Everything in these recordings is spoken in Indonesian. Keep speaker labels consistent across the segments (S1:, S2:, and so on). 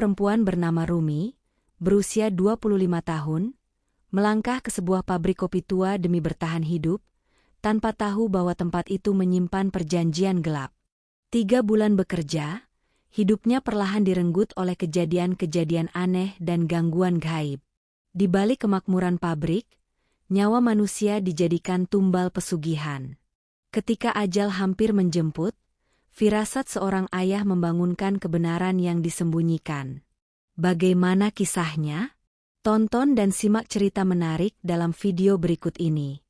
S1: perempuan bernama Rumi, berusia 25 tahun, melangkah ke sebuah pabrik kopi tua demi bertahan hidup, tanpa tahu bahwa tempat itu menyimpan perjanjian gelap. 3 bulan bekerja, hidupnya perlahan direnggut oleh kejadian-kejadian aneh dan gangguan gaib. Di balik kemakmuran pabrik, nyawa manusia dijadikan tumbal pesugihan. Ketika ajal hampir menjemput, firasat seorang ayah membangunkan kebenaran yang disembunyikan. Bagaimana kisahnya? Tonton dan simak cerita menarik dalam video berikut ini.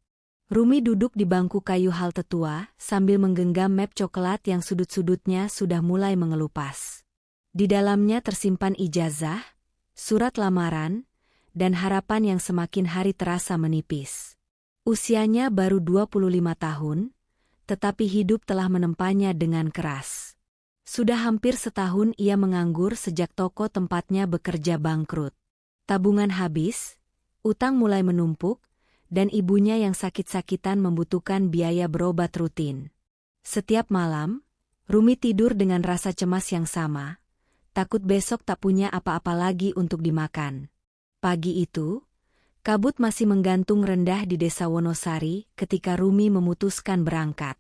S1: Rumi duduk di bangku kayu halte tua sambil menggenggam map coklat yang sudut-sudutnya sudah mulai mengelupas. Di dalamnya tersimpan ijazah, surat lamaran, dan harapan yang semakin hari terasa menipis. Usianya baru 25 tahun, tetapi hidup telah menempanya dengan keras. Sudah hampir setahun ia menganggur sejak toko tempatnya bekerja bangkrut. Tabungan habis, utang mulai menumpuk, dan ibunya yang sakit-sakitan membutuhkan biaya berobat rutin. Setiap malam, Rumi tidur dengan rasa cemas yang sama, takut besok tak punya apa-apa lagi untuk dimakan. Pagi itu, kabut masih menggantung rendah di desa Wonosari ketika Rumi memutuskan berangkat.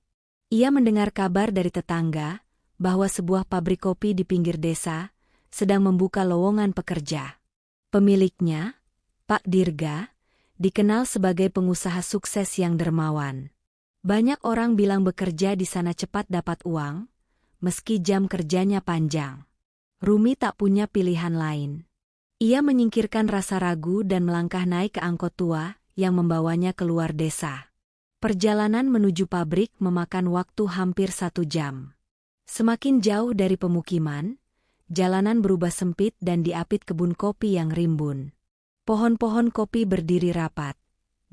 S1: Ia mendengar kabar dari tetangga bahwa sebuah pabrik kopi di pinggir desa sedang membuka lowongan pekerja. Pemiliknya, Pak Dirga, dikenal sebagai pengusaha sukses yang dermawan. Banyak orang bilang bekerja di sana cepat dapat uang, meski jam kerjanya panjang. Rumi tak punya pilihan lain. Ia menyingkirkan rasa ragu dan melangkah naik ke angkot tua yang membawanya keluar desa. Perjalanan menuju pabrik memakan waktu hampir 1 jam. Semakin jauh dari pemukiman, jalanan berubah sempit dan diapit kebun kopi yang rimbun. Pohon-pohon kopi berdiri rapat,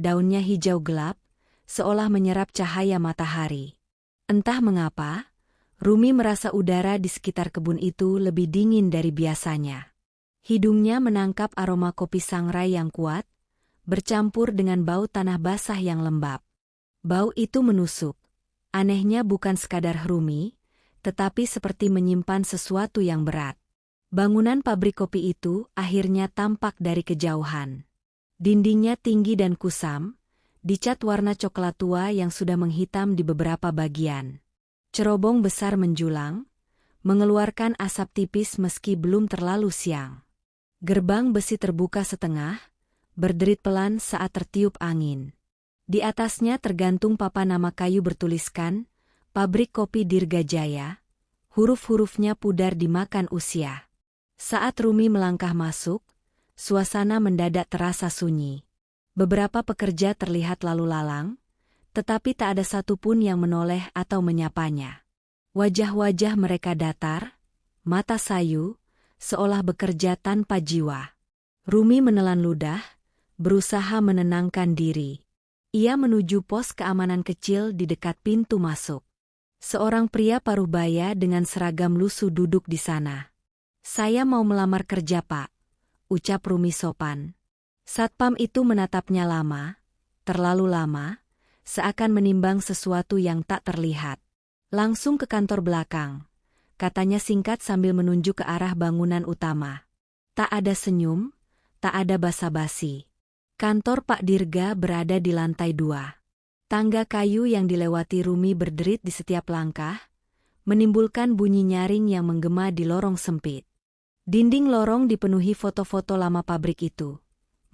S1: daunnya hijau gelap, seolah menyerap cahaya matahari. Entah mengapa, Rumi merasa udara di sekitar kebun itu lebih dingin dari biasanya. Hidungnya menangkap aroma kopi sangrai yang kuat, bercampur dengan bau tanah basah yang lembab. Bau itu menusuk. Anehnya bukan sekadar Rumi, tetapi seperti menyimpan sesuatu yang berat. Bangunan pabrik kopi itu akhirnya tampak dari kejauhan. Dindingnya tinggi dan kusam, dicat warna coklat tua yang sudah menghitam di beberapa bagian. Cerobong besar menjulang, mengeluarkan asap tipis meski belum terlalu siang. Gerbang besi terbuka setengah, berderit pelan saat tertiup angin. Di atasnya tergantung papan nama kayu bertuliskan, Pabrik Kopi Dirga Jaya. Huruf-hurufnya pudar dimakan usia. Saat Rumi melangkah masuk, suasana mendadak terasa sunyi. Beberapa pekerja terlihat lalu lalang, tetapi tak ada satupun yang menoleh atau menyapanya. Wajah-wajah mereka datar, mata sayu, seolah bekerja tanpa jiwa. Rumi menelan ludah, berusaha menenangkan diri. Ia menuju pos keamanan kecil di dekat pintu masuk. Seorang pria paruh baya dengan seragam lusuh duduk di sana. "Saya mau melamar kerja, Pak," ucap Rumi sopan. Satpam itu menatapnya lama, terlalu lama, seakan menimbang sesuatu yang tak terlihat. "Langsung ke kantor belakang," katanya singkat sambil menunjuk ke arah bangunan utama. Tak ada senyum, tak ada basa-basi. Kantor Pak Dirga berada di lantai 2. Tangga kayu yang dilewati Rumi berderit di setiap langkah, menimbulkan bunyi nyaring yang menggema di lorong sempit. Dinding lorong dipenuhi foto-foto lama pabrik itu.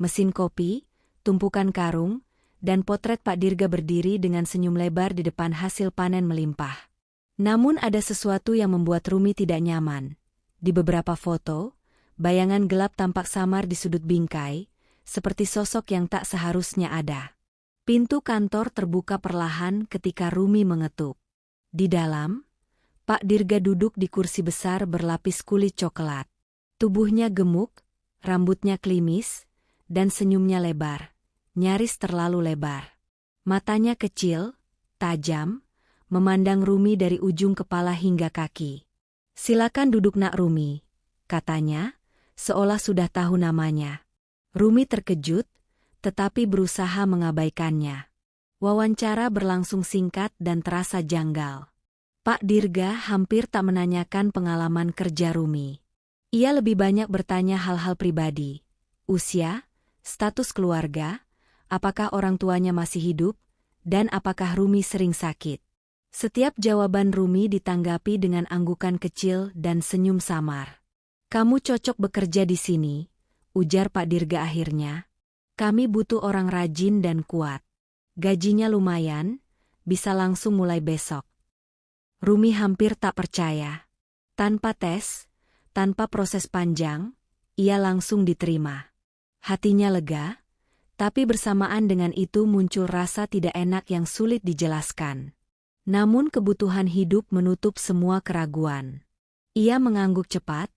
S1: Mesin kopi, tumpukan karung, dan potret Pak Dirga berdiri dengan senyum lebar di depan hasil panen melimpah. Namun ada sesuatu yang membuat Rumi tidak nyaman. Di beberapa foto, bayangan gelap tampak samar di sudut bingkai, seperti sosok yang tak seharusnya ada. Pintu kantor terbuka perlahan ketika Rumi mengetuk. Di dalam, Pak Dirga duduk di kursi besar berlapis kulit coklat. Tubuhnya gemuk, rambutnya klimis, dan senyumnya lebar, nyaris terlalu lebar. Matanya kecil, tajam, memandang Rumi dari ujung kepala hingga kaki. "Silakan duduk, Nak Rumi," katanya, seolah sudah tahu namanya. Rumi terkejut, tetapi berusaha mengabaikannya. Wawancara berlangsung singkat dan terasa janggal. Pak Dirga hampir tak menanyakan pengalaman kerja Rumi. Ia lebih banyak bertanya hal-hal pribadi. Usia, status keluarga, apakah orang tuanya masih hidup, dan apakah Rumi sering sakit. Setiap jawaban Rumi ditanggapi dengan anggukan kecil dan senyum samar. "Kamu cocok bekerja di sini," ujar Pak Dirga akhirnya. "Kami butuh orang rajin dan kuat. Gajinya lumayan, bisa langsung mulai besok." Rumi hampir tak percaya. Tanpa tes, tanpa proses panjang, ia langsung diterima. Hatinya lega, tapi bersamaan dengan itu muncul rasa tidak enak yang sulit dijelaskan. Namun kebutuhan hidup menutup semua keraguan. Ia mengangguk cepat,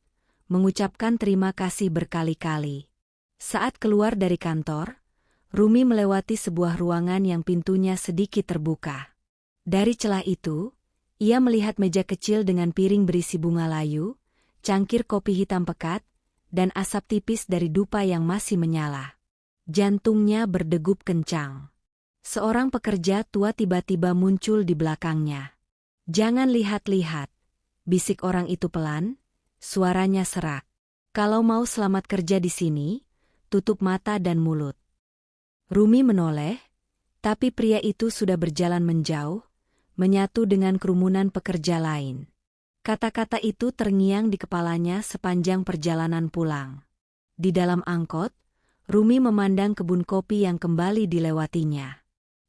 S1: mengucapkan terima kasih berkali-kali. Saat keluar dari kantor, Rumi melewati sebuah ruangan yang pintunya sedikit terbuka. Dari celah itu, ia melihat meja kecil dengan piring berisi bunga layu, cangkir kopi hitam pekat, dan asap tipis dari dupa yang masih menyala. Jantungnya berdegup kencang. Seorang pekerja tua tiba-tiba muncul di belakangnya. "Jangan lihat-lihat," bisik orang itu pelan, suaranya serak. "Kalau mau selamat kerja di sini, tutup mata dan mulut." Rumi menoleh, tapi pria itu sudah berjalan menjauh, menyatu dengan kerumunan pekerja lain. Kata-kata itu terngiang di kepalanya sepanjang perjalanan pulang. Di dalam angkot, Rumi memandang kebun kopi yang kembali dilewatinya.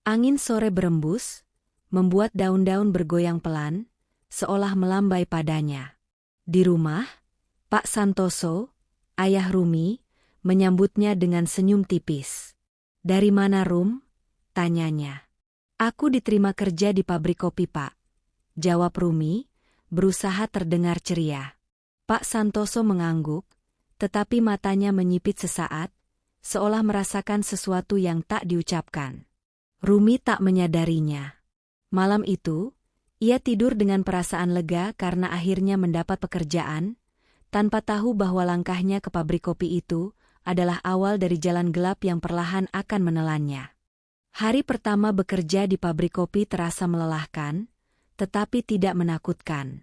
S1: Angin sore berembus, membuat daun-daun bergoyang pelan, seolah melambai padanya. Di rumah, Pak Santoso, ayah Rumi, menyambutnya dengan senyum tipis. "Dari mana, Rum?" tanyanya. "Aku diterima kerja di pabrik kopi, Pak," jawab Rumi, berusaha terdengar ceria. Pak Santoso mengangguk, tetapi matanya menyipit sesaat, seolah merasakan sesuatu yang tak diucapkan. Rumi tak menyadarinya. Malam itu, ia tidur dengan perasaan lega karena akhirnya mendapat pekerjaan, tanpa tahu bahwa langkahnya ke pabrik kopi itu adalah awal dari jalan gelap yang perlahan akan menelannya. Hari pertama bekerja di pabrik kopi terasa melelahkan, tetapi tidak menakutkan.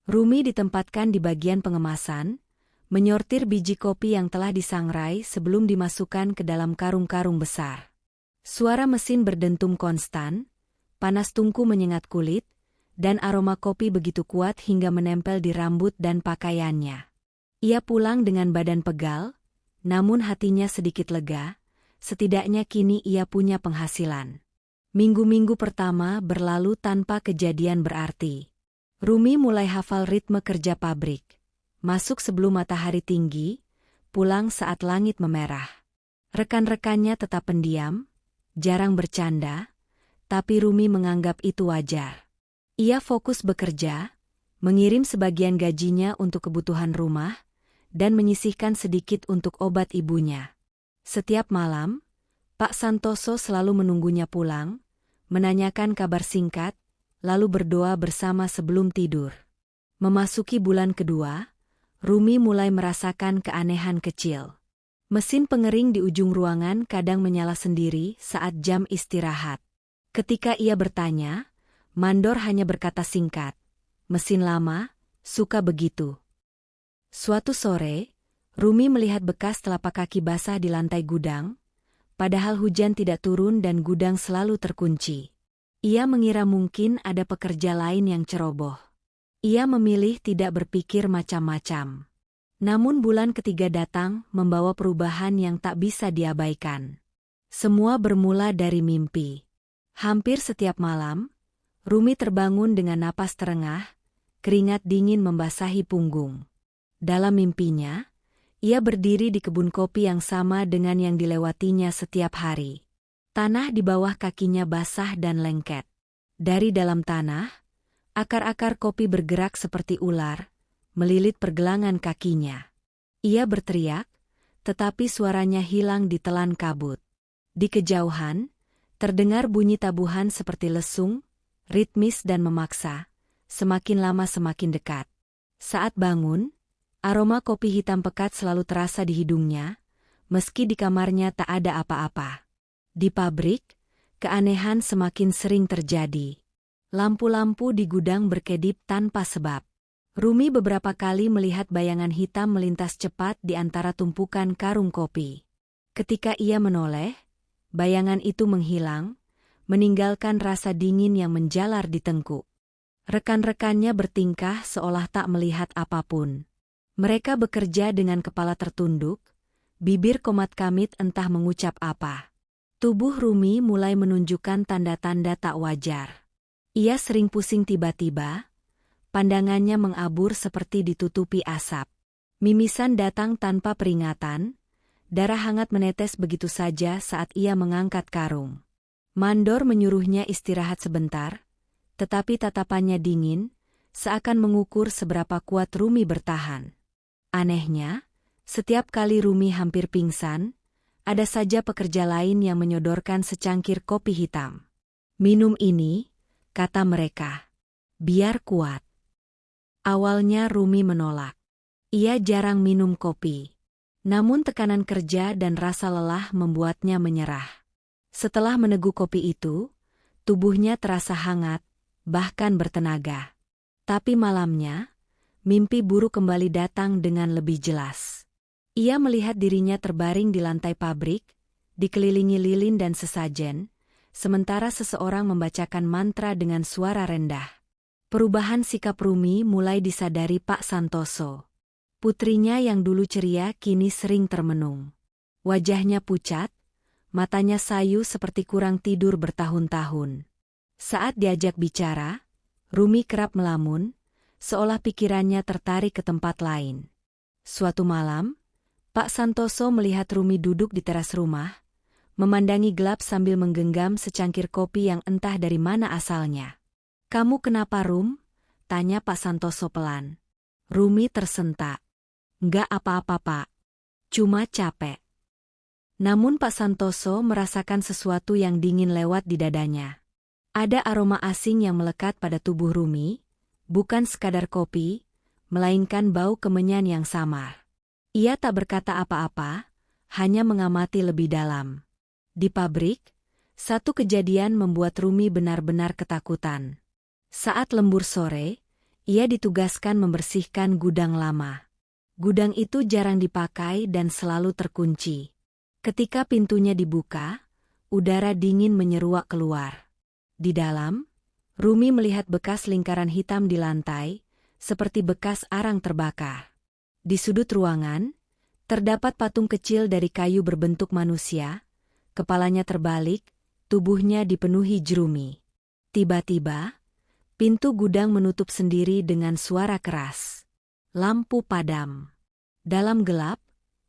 S1: Rumi ditempatkan di bagian pengemasan, menyortir biji kopi yang telah disangrai sebelum dimasukkan ke dalam karung-karung besar. Suara mesin berdentum konstan, panas tungku menyengat kulit, dan aroma kopi begitu kuat hingga menempel di rambut dan pakaiannya. Ia pulang dengan badan pegal, namun hatinya sedikit lega, setidaknya kini ia punya penghasilan. Minggu-minggu pertama berlalu tanpa kejadian berarti. Rumi mulai hafal ritme kerja pabrik. Masuk sebelum matahari tinggi, pulang saat langit memerah. Rekan-rekannya tetap pendiam, jarang bercanda, tapi Rumi menganggap itu wajar. Ia fokus bekerja, mengirim sebagian gajinya untuk kebutuhan rumah, dan menyisihkan sedikit untuk obat ibunya. Setiap malam, Pak Santoso selalu menunggunya pulang, menanyakan kabar singkat, lalu berdoa bersama sebelum tidur. Memasuki bulan kedua, Rumi mulai merasakan keanehan kecil. Mesin pengering di ujung ruangan kadang menyala sendiri saat jam istirahat. Ketika ia bertanya, mandor hanya berkata singkat, "Mesin lama, suka begitu." Suatu sore, Rumi melihat bekas telapak kaki basah di lantai gudang, padahal hujan tidak turun dan gudang selalu terkunci. Ia mengira mungkin ada pekerja lain yang ceroboh. Ia memilih tidak berpikir macam-macam. Namun bulan ketiga datang membawa perubahan yang tak bisa diabaikan. Semua bermula dari mimpi. Hampir setiap malam, Rumi terbangun dengan napas terengah, keringat dingin membasahi punggung. Dalam mimpinya, ia berdiri di kebun kopi yang sama dengan yang dilewatinya setiap hari. Tanah di bawah kakinya basah dan lengket. Dari dalam tanah, akar-akar kopi bergerak seperti ular, melilit pergelangan kakinya. Ia berteriak, tetapi suaranya hilang ditelan kabut. Di kejauhan, terdengar bunyi tabuhan seperti lesung, ritmis dan memaksa, semakin lama semakin dekat. Saat bangun, aroma kopi hitam pekat selalu terasa di hidungnya, meski di kamarnya tak ada apa-apa. Di pabrik, keanehan semakin sering terjadi. Lampu-lampu di gudang berkedip tanpa sebab. Rumi beberapa kali melihat bayangan hitam melintas cepat di antara tumpukan karung kopi. Ketika ia menoleh, bayangan itu menghilang, meninggalkan rasa dingin yang menjalar di tengkuk. Rekan-rekannya bertingkah seolah tak melihat apapun. Mereka bekerja dengan kepala tertunduk, bibir komat-kamit entah mengucap apa. Tubuh Rumi mulai menunjukkan tanda-tanda tak wajar. Ia sering pusing tiba-tiba, pandangannya mengabur seperti ditutupi asap. Mimisan datang tanpa peringatan, darah hangat menetes begitu saja saat ia mengangkat karung. Mandor menyuruhnya istirahat sebentar, tetapi tatapannya dingin, seakan mengukur seberapa kuat Rumi bertahan. Anehnya, setiap kali Rumi hampir pingsan, ada saja pekerja lain yang menyodorkan secangkir kopi hitam. "Minum ini," kata mereka. "Biar kuat." Awalnya Rumi menolak. Ia jarang minum kopi. Namun tekanan kerja dan rasa lelah membuatnya menyerah. Setelah meneguk kopi itu, tubuhnya terasa hangat, bahkan bertenaga. Tapi malamnya, mimpi buruk kembali datang dengan lebih jelas. Ia melihat dirinya terbaring di lantai pabrik, dikelilingi lilin dan sesajen, sementara seseorang membacakan mantra dengan suara rendah. Perubahan sikap Rumi mulai disadari Pak Santoso. Putrinya yang dulu ceria kini sering termenung. Wajahnya pucat, matanya sayu seperti kurang tidur bertahun-tahun. Saat diajak bicara, Rumi kerap melamun, seolah pikirannya tertarik ke tempat lain. Suatu malam, Pak Santoso melihat Rumi duduk di teras rumah, memandangi gelap sambil menggenggam secangkir kopi yang entah dari mana asalnya. "Kamu kenapa, Rum?" tanya Pak Santoso pelan. Rumi tersentak. "Nggak apa-apa, Pak. Cuma capek." Namun Pak Santoso merasakan sesuatu yang dingin lewat di dadanya. Ada aroma asing yang melekat pada tubuh Rumi, bukan sekadar kopi, melainkan bau kemenyan yang samar. Ia tak berkata apa-apa, hanya mengamati lebih dalam. Di pabrik, satu kejadian membuat Rumi benar-benar ketakutan. Saat lembur sore, ia ditugaskan membersihkan gudang lama. Gudang itu jarang dipakai dan selalu terkunci. Ketika pintunya dibuka, udara dingin menyeruak keluar. Di dalam, Rumi melihat bekas lingkaran hitam di lantai, seperti bekas arang terbakar. Di sudut ruangan, terdapat patung kecil dari kayu berbentuk manusia, kepalanya terbalik, tubuhnya dipenuhi jerumi. Tiba-tiba, pintu gudang menutup sendiri dengan suara keras. Lampu padam. Dalam gelap,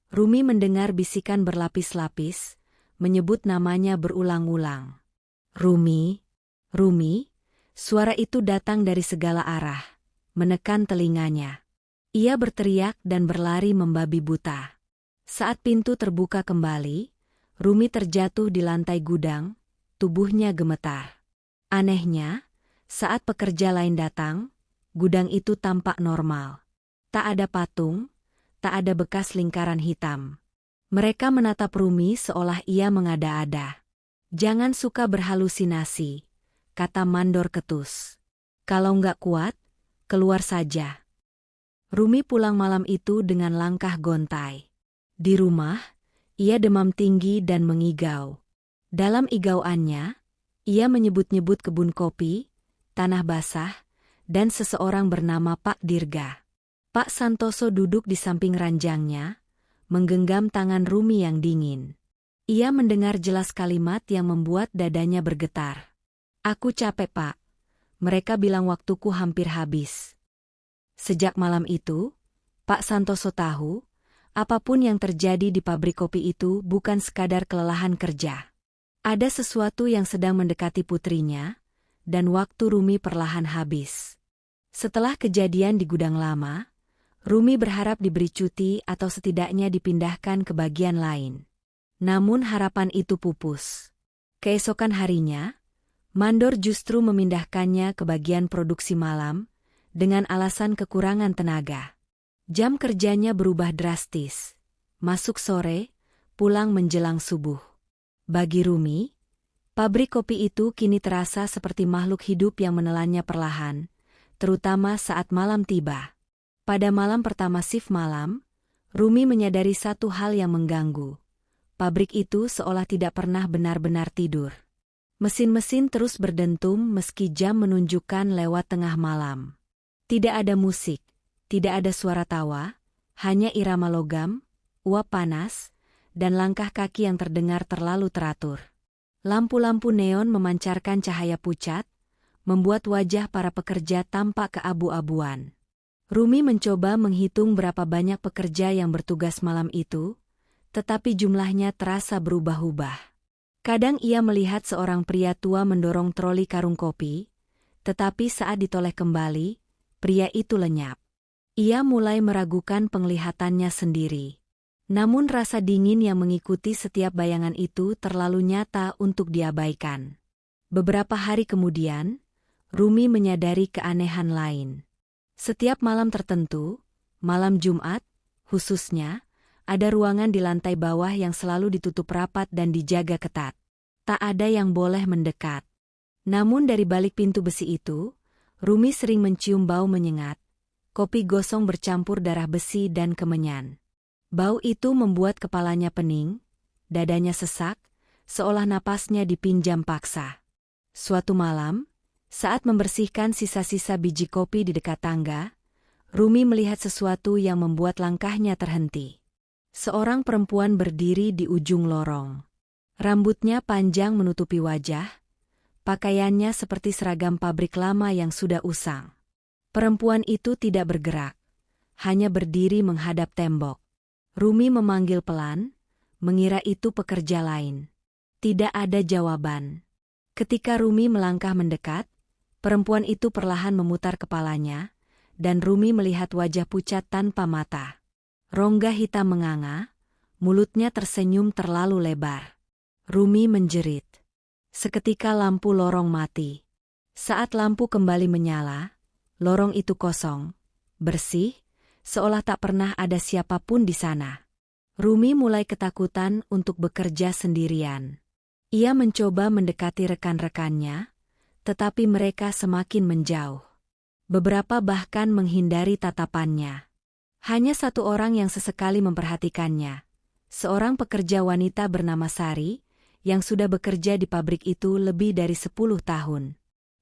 S1: Rumi mendengar bisikan berlapis-lapis, menyebut namanya berulang-ulang. "Rumi, Rumi." Suara itu datang dari segala arah, menekan telinganya. Ia berteriak dan berlari membabi buta. Saat pintu terbuka kembali, Rumi terjatuh di lantai gudang, tubuhnya gemetar. Anehnya, saat pekerja lain datang, gudang itu tampak normal. Tak ada patung, tak ada bekas lingkaran hitam. Mereka menatap Rumi seolah ia mengada-ada. "Jangan suka berhalusinasi," kata Mandor ketus. "Kalau nggak kuat, keluar saja." Rumi pulang malam itu dengan langkah gontai. Di rumah, ia demam tinggi dan mengigau. Dalam igauannya, ia menyebut-nyebut kebun kopi, tanah basah, dan seseorang bernama Pak Dirga. Pak Santoso duduk di samping ranjangnya, menggenggam tangan Rumi yang dingin. Ia mendengar jelas kalimat yang membuat dadanya bergetar. "Aku capek, Pak. Mereka bilang waktuku hampir habis." Sejak malam itu, Pak Santoso tahu, apapun yang terjadi di pabrik kopi itu bukan sekadar kelelahan kerja. Ada sesuatu yang sedang mendekati putrinya, dan waktu Rumi perlahan habis. Setelah kejadian di gudang lama, Rumi berharap diberi cuti atau setidaknya dipindahkan ke bagian lain. Namun harapan itu pupus. Keesokan harinya, Mandor justru memindahkannya ke bagian produksi malam, dengan alasan kekurangan tenaga. Jam kerjanya berubah drastis. Masuk sore, pulang menjelang subuh. Bagi Rumi, pabrik kopi itu kini terasa seperti makhluk hidup yang menelannya perlahan, terutama saat malam tiba. Pada malam pertama shift malam, Rumi menyadari satu hal yang mengganggu. Pabrik itu seolah tidak pernah benar-benar tidur. Mesin-mesin terus berdentum meski jam menunjukkan lewat tengah malam. Tidak ada musik, tidak ada suara tawa, hanya irama logam, uap panas, dan langkah kaki yang terdengar terlalu teratur. Lampu-lampu neon memancarkan cahaya pucat, membuat wajah para pekerja tampak keabu-abuan. Rumi mencoba menghitung berapa banyak pekerja yang bertugas malam itu, tetapi jumlahnya terasa berubah-ubah. Kadang ia melihat seorang pria tua mendorong troli karung kopi, tetapi saat ditoleh kembali, pria itu lenyap. Ia mulai meragukan penglihatannya sendiri. Namun rasa dingin yang mengikuti setiap bayangan itu terlalu nyata untuk diabaikan. Beberapa hari kemudian, Rumi menyadari keanehan lain. Setiap malam tertentu, malam Jumat, khususnya, ada ruangan di lantai bawah yang selalu ditutup rapat dan dijaga ketat. Tak ada yang boleh mendekat. Namun dari balik pintu besi itu, Rumi sering mencium bau menyengat, kopi gosong bercampur darah besi dan kemenyan. Bau itu membuat kepalanya pening, dadanya sesak, seolah napasnya dipinjam paksa. Suatu malam, saat membersihkan sisa-sisa biji kopi di dekat tangga, Rumi melihat sesuatu yang membuat langkahnya terhenti. Seorang perempuan berdiri di ujung lorong. Rambutnya panjang menutupi wajah, pakaiannya seperti seragam pabrik lama yang sudah usang. Perempuan itu tidak bergerak, hanya berdiri menghadap tembok. Rumi memanggil pelan, mengira itu pekerja lain. Tidak ada jawaban. Ketika Rumi melangkah mendekat, perempuan itu perlahan memutar kepalanya, dan Rumi melihat wajah pucat tanpa mata. Rongga hitam menganga, mulutnya tersenyum terlalu lebar. Rumi menjerit. Seketika lampu lorong mati. Saat lampu kembali menyala, lorong itu kosong, bersih, seolah tak pernah ada siapapun di sana. Rumi mulai ketakutan untuk bekerja sendirian. Ia mencoba mendekati rekan-rekannya, tetapi mereka semakin menjauh. Beberapa bahkan menghindari tatapannya. Hanya satu orang yang sesekali memperhatikannya. Seorang pekerja wanita bernama Sari, yang sudah bekerja di pabrik itu lebih dari 10 tahun.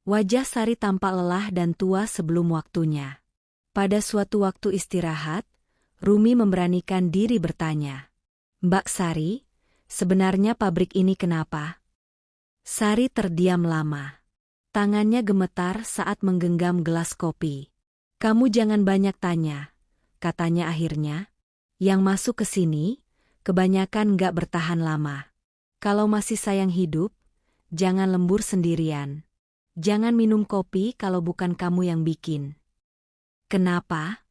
S1: Wajah Sari tampak lelah dan tua sebelum waktunya. Pada suatu waktu istirahat, Rumi memberanikan diri bertanya, "Mbak Sari, sebenarnya pabrik ini kenapa?" Sari terdiam lama. Tangannya gemetar saat menggenggam gelas kopi. "Kamu jangan banyak tanya," katanya akhirnya. "Yang masuk ke sini, kebanyakan nggak bertahan lama. Kalau masih sayang hidup, jangan lembur sendirian. Jangan minum kopi kalau bukan kamu yang bikin." "Kenapa?"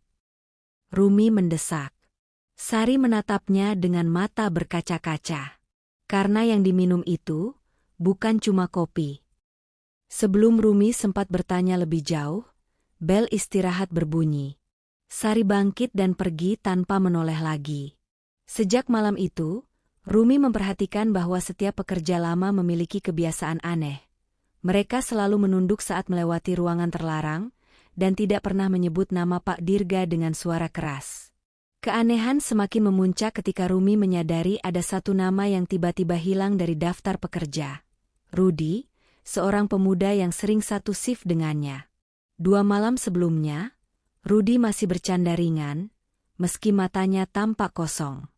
S1: Rumi mendesak. Sari menatapnya dengan mata berkaca-kaca. "Karena yang diminum itu bukan cuma kopi." Sebelum Rumi sempat bertanya lebih jauh, bel istirahat berbunyi. Sari bangkit dan pergi tanpa menoleh lagi. Sejak malam itu, Rumi memperhatikan bahwa setiap pekerja lama memiliki kebiasaan aneh. Mereka selalu menunduk saat melewati ruangan terlarang, dan tidak pernah menyebut nama Pak Dirga dengan suara keras. Keanehan semakin memuncak ketika Rumi menyadari ada satu nama yang tiba-tiba hilang dari daftar pekerja. Rudi, seorang pemuda yang sering satu shift dengannya. 2 malam sebelumnya, Rudi masih bercanda ringan, meski matanya tampak kosong.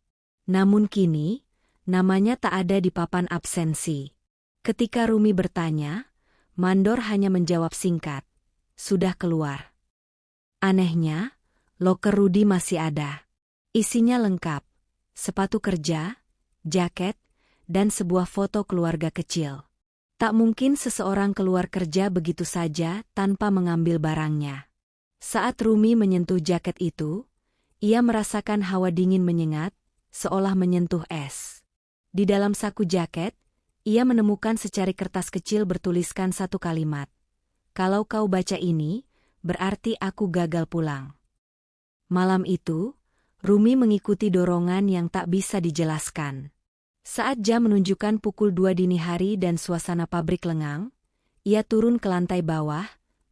S1: Namun kini, namanya tak ada di papan absensi. Ketika Rumi bertanya, Mandor hanya menjawab singkat, "Sudah keluar." Anehnya, loker Rudi masih ada. Isinya lengkap, sepatu kerja, jaket, dan sebuah foto keluarga kecil. Tak mungkin seseorang keluar kerja begitu saja tanpa mengambil barangnya. Saat Rumi menyentuh jaket itu, ia merasakan hawa dingin menyengat, seolah menyentuh es. Di dalam saku jaket, ia menemukan secari kertas kecil bertuliskan satu kalimat. "Kalau kau baca ini, berarti aku gagal pulang." Malam itu, Rumi mengikuti dorongan yang tak bisa dijelaskan. Saat jam menunjukkan pukul 2 dini hari dan suasana pabrik lengang, ia turun ke lantai bawah,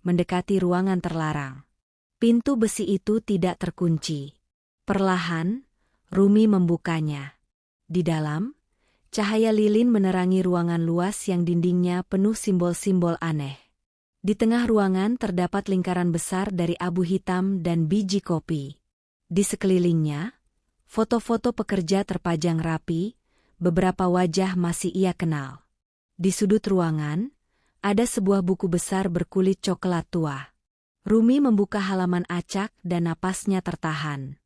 S1: mendekati ruangan terlarang. Pintu besi itu tidak terkunci. Perlahan, Rumi membukanya. Di dalam, cahaya lilin menerangi ruangan luas yang dindingnya penuh simbol-simbol aneh. Di tengah ruangan terdapat lingkaran besar dari abu hitam dan biji kopi. Di sekelilingnya, foto-foto pekerja terpajang rapi, beberapa wajah masih ia kenal. Di sudut ruangan, ada sebuah buku besar berkulit coklat tua. Rumi membuka halaman acak dan napasnya tertahan.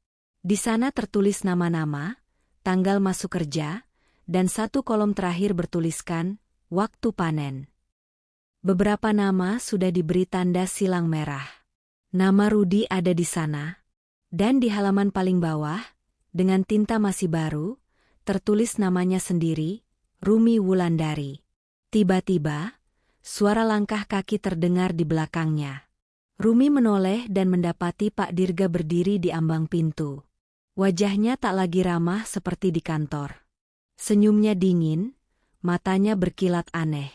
S1: Di sana tertulis nama-nama, tanggal masuk kerja, dan satu kolom terakhir bertuliskan, waktu panen. Beberapa nama sudah diberi tanda silang merah. Nama Rudi ada di sana. Dan di halaman paling bawah, dengan tinta masih baru, tertulis namanya sendiri, Rumi Wulandari. Tiba-tiba, suara langkah kaki terdengar di belakangnya. Rumi menoleh dan mendapati Pak Dirga berdiri di ambang pintu. Wajahnya tak lagi ramah seperti di kantor. Senyumnya dingin, matanya berkilat aneh.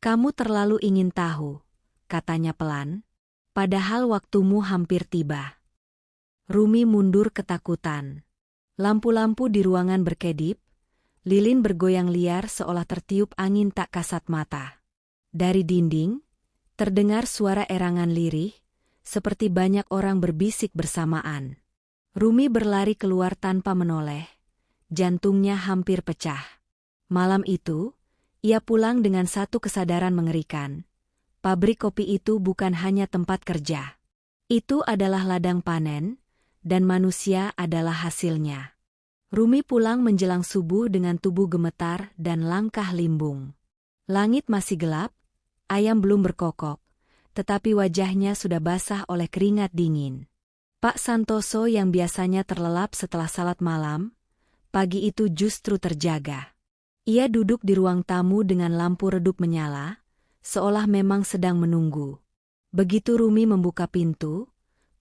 S1: "Kamu terlalu ingin tahu," katanya pelan, "padahal waktumu hampir tiba." Rumi mundur ketakutan. Lampu-lampu di ruangan berkedip, lilin bergoyang liar seolah tertiup angin tak kasat mata. Dari dinding, terdengar suara erangan lirih, seperti banyak orang berbisik bersamaan. Rumi berlari keluar tanpa menoleh, jantungnya hampir pecah. Malam itu, ia pulang dengan satu kesadaran mengerikan. Pabrik kopi itu bukan hanya tempat kerja. Itu adalah ladang panen, dan manusia adalah hasilnya. Rumi pulang menjelang subuh dengan tubuh gemetar dan langkah limbung. Langit masih gelap, ayam belum berkokok, tetapi wajahnya sudah basah oleh keringat dingin. Pak Santoso yang biasanya terlelap setelah salat malam, pagi itu justru terjaga. Ia duduk di ruang tamu dengan lampu redup menyala, seolah memang sedang menunggu. Begitu Rumi membuka pintu,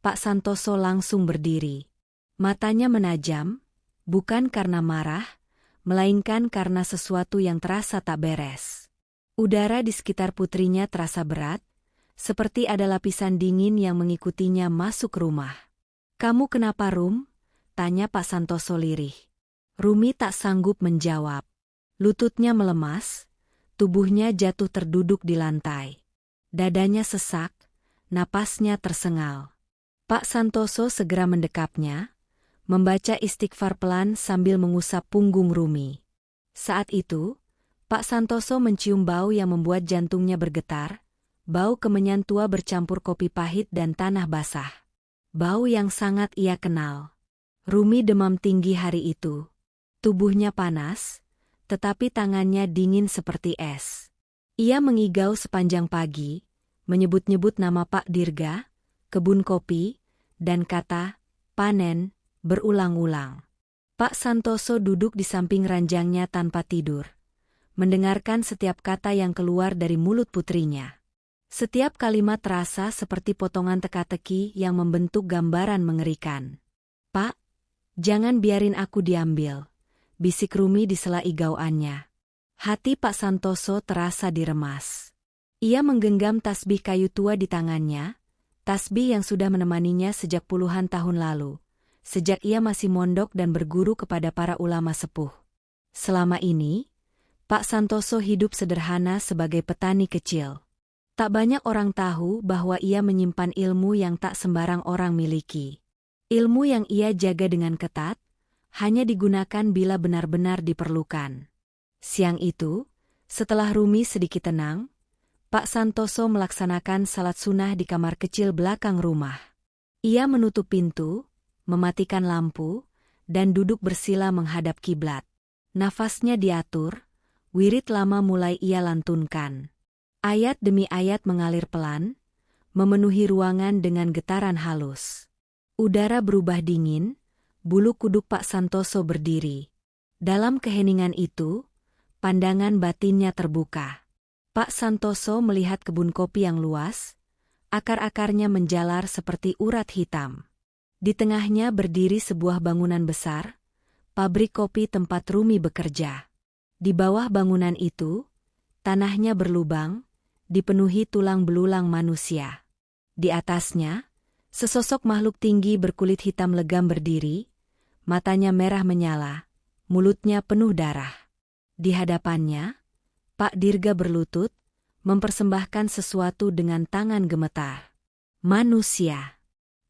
S1: Pak Santoso langsung berdiri. Matanya menajam, bukan karena marah, melainkan karena sesuatu yang terasa tak beres. Udara di sekitar putrinya terasa berat, seperti ada lapisan dingin yang mengikutinya masuk rumah. "Kamu kenapa, Rum?" tanya Pak Santoso lirih. Rumi tak sanggup menjawab. Lututnya melemas, tubuhnya jatuh terduduk di lantai. Dadanya sesak, napasnya tersengal. Pak Santoso segera mendekapnya, membaca istighfar pelan sambil mengusap punggung Rumi. Saat itu, Pak Santoso mencium bau yang membuat jantungnya bergetar, bau kemenyan tua bercampur kopi pahit dan tanah basah. Bau yang sangat ia kenal. Rumi demam tinggi hari itu. Tubuhnya panas, tetapi tangannya dingin seperti es. Ia mengigau sepanjang pagi, menyebut-nyebut nama Pak Dirga, kebun kopi, dan kata, panen, berulang-ulang. Pak Santoso duduk di samping ranjangnya tanpa tidur, mendengarkan setiap kata yang keluar dari mulut putrinya. Setiap kalimat terasa seperti potongan teka-teki yang membentuk gambaran mengerikan. "Pak, jangan biarin aku diambil," bisik Rumi di sela igauannya. Hati Pak Santoso terasa diremas. Ia menggenggam tasbih kayu tua di tangannya, tasbih yang sudah menemaninya sejak puluhan tahun lalu, sejak ia masih mondok dan berguru kepada para ulama sepuh. Selama ini, Pak Santoso hidup sederhana sebagai petani kecil. Tak banyak orang tahu bahwa ia menyimpan ilmu yang tak sembarang orang miliki. Ilmu yang ia jaga dengan ketat, hanya digunakan bila benar-benar diperlukan. Siang itu, setelah Rumi sedikit tenang, Pak Santoso melaksanakan salat sunnah di kamar kecil belakang rumah. Ia menutup pintu, mematikan lampu, dan duduk bersila menghadap kiblat. Nafasnya diatur, wirid lama mulai ia lantunkan. Ayat demi ayat mengalir pelan, memenuhi ruangan dengan getaran halus. Udara berubah dingin, bulu kuduk Pak Santoso berdiri. Dalam keheningan itu, pandangan batinnya terbuka. Pak Santoso melihat kebun kopi yang luas, akar-akarnya menjalar seperti urat hitam. Di tengahnya berdiri sebuah bangunan besar, pabrik kopi tempat Rumi bekerja. Di bawah bangunan itu, tanahnya berlubang, dipenuhi tulang belulang manusia. Di atasnya, sesosok makhluk tinggi berkulit hitam legam berdiri, matanya merah menyala, mulutnya penuh darah. Di hadapannya, Pak Dirga berlutut, mempersembahkan sesuatu dengan tangan gemetar. Manusia.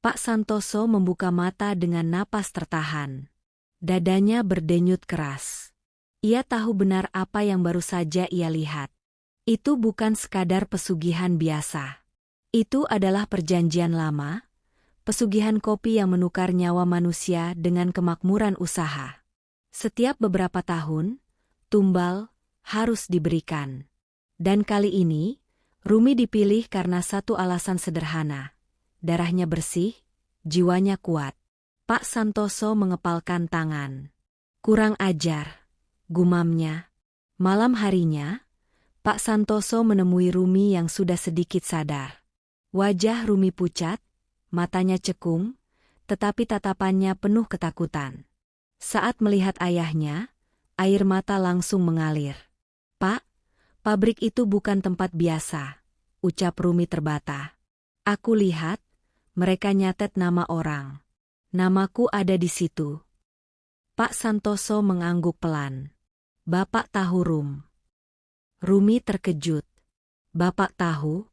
S1: Pak Santoso membuka mata dengan napas tertahan. Dadanya berdenyut keras. Ia tahu benar apa yang baru saja ia lihat. Itu bukan sekadar pesugihan biasa. Itu adalah perjanjian lama, pesugihan kopi yang menukar nyawa manusia dengan kemakmuran usaha. Setiap beberapa tahun, tumbal harus diberikan. Dan kali ini, Rumi dipilih karena satu alasan sederhana. Darahnya bersih, jiwanya kuat. Pak Santoso mengepalkan tangan. Kurang ajar, gumamnya. Malam harinya, Pak Santoso menemui Rumi yang sudah sedikit sadar. Wajah Rumi pucat, matanya cekung, tetapi tatapannya penuh ketakutan. Saat melihat ayahnya, air mata langsung mengalir. "Pak, pabrik itu bukan tempat biasa," ucap Rumi terbata. "Aku lihat, mereka nyatet nama orang. Namaku ada di situ." Pak Santoso mengangguk pelan. "Bapak tahu, Rum?" Rumi terkejut. "Bapak tahu?"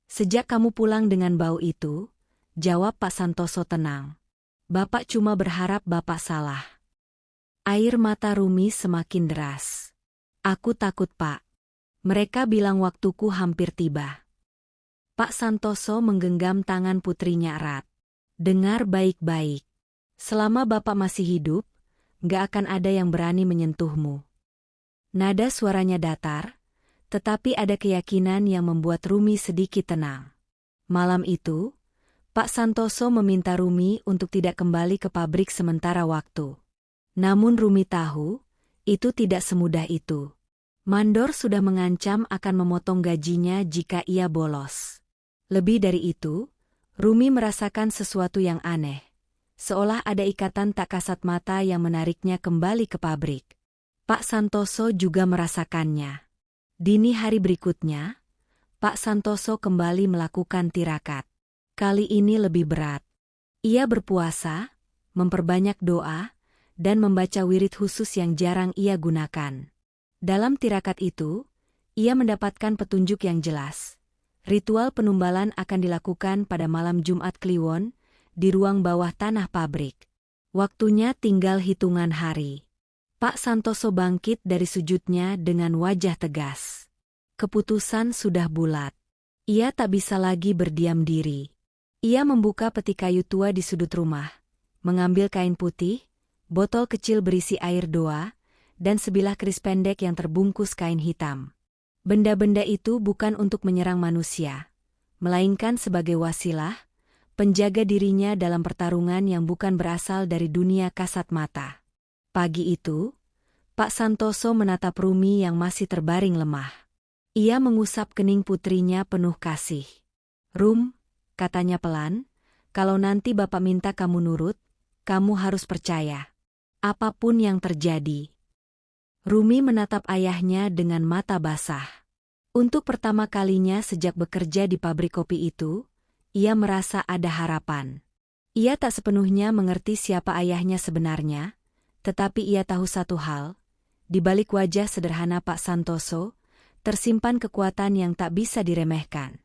S1: "Sejak kamu pulang dengan bau itu," jawab Pak Santoso tenang. "Bapak cuma berharap Bapak salah." Air mata Rumi semakin deras. "Aku takut, Pak. Mereka bilang waktuku hampir tiba." Pak Santoso menggenggam tangan putrinya erat. "Dengar baik-baik. Selama Bapak masih hidup, gak akan ada yang berani menyentuhmu." Nada suaranya datar, tetapi ada keyakinan yang membuat Rumi sedikit tenang. Malam itu, Pak Santoso meminta Rumi untuk tidak kembali ke pabrik sementara waktu. Namun Rumi tahu, itu tidak semudah itu. Mandor sudah mengancam akan memotong gajinya jika ia bolos. Lebih dari itu, Rumi merasakan sesuatu yang aneh. Seolah ada ikatan tak kasat mata yang menariknya kembali ke pabrik. Pak Santoso juga merasakannya. Dini hari berikutnya, Pak Santoso kembali melakukan tirakat. Kali ini lebih berat. Ia berpuasa, memperbanyak doa, dan membaca wirid khusus yang jarang ia gunakan. Dalam tirakat itu, ia mendapatkan petunjuk yang jelas. Ritual penumbalan akan dilakukan pada malam Jumat Kliwon, di ruang bawah tanah pabrik. Waktunya tinggal hitungan hari. Pak Santoso bangkit dari sujudnya dengan wajah tegas. Keputusan sudah bulat. Ia tak bisa lagi berdiam diri. Ia membuka peti kayu tua di sudut rumah, mengambil kain putih, botol kecil berisi air doa, dan sebilah keris pendek yang terbungkus kain hitam. Benda-benda itu bukan untuk menyerang manusia, melainkan sebagai wasilah, penjaga dirinya dalam pertarungan yang bukan berasal dari dunia kasat mata. Pagi itu, Pak Santoso menatap Rumi yang masih terbaring lemah. Ia mengusap kening putrinya penuh kasih. "Rum," katanya pelan, "kalau nanti Bapak minta kamu nurut, kamu harus percaya. Apapun yang terjadi." Rumi menatap ayahnya dengan mata basah. Untuk pertama kalinya sejak bekerja di pabrik kopi itu, ia merasa ada harapan. Ia tak sepenuhnya mengerti siapa ayahnya sebenarnya, tetapi ia tahu satu hal, di balik wajah sederhana Pak Santoso, tersimpan kekuatan yang tak bisa diremehkan.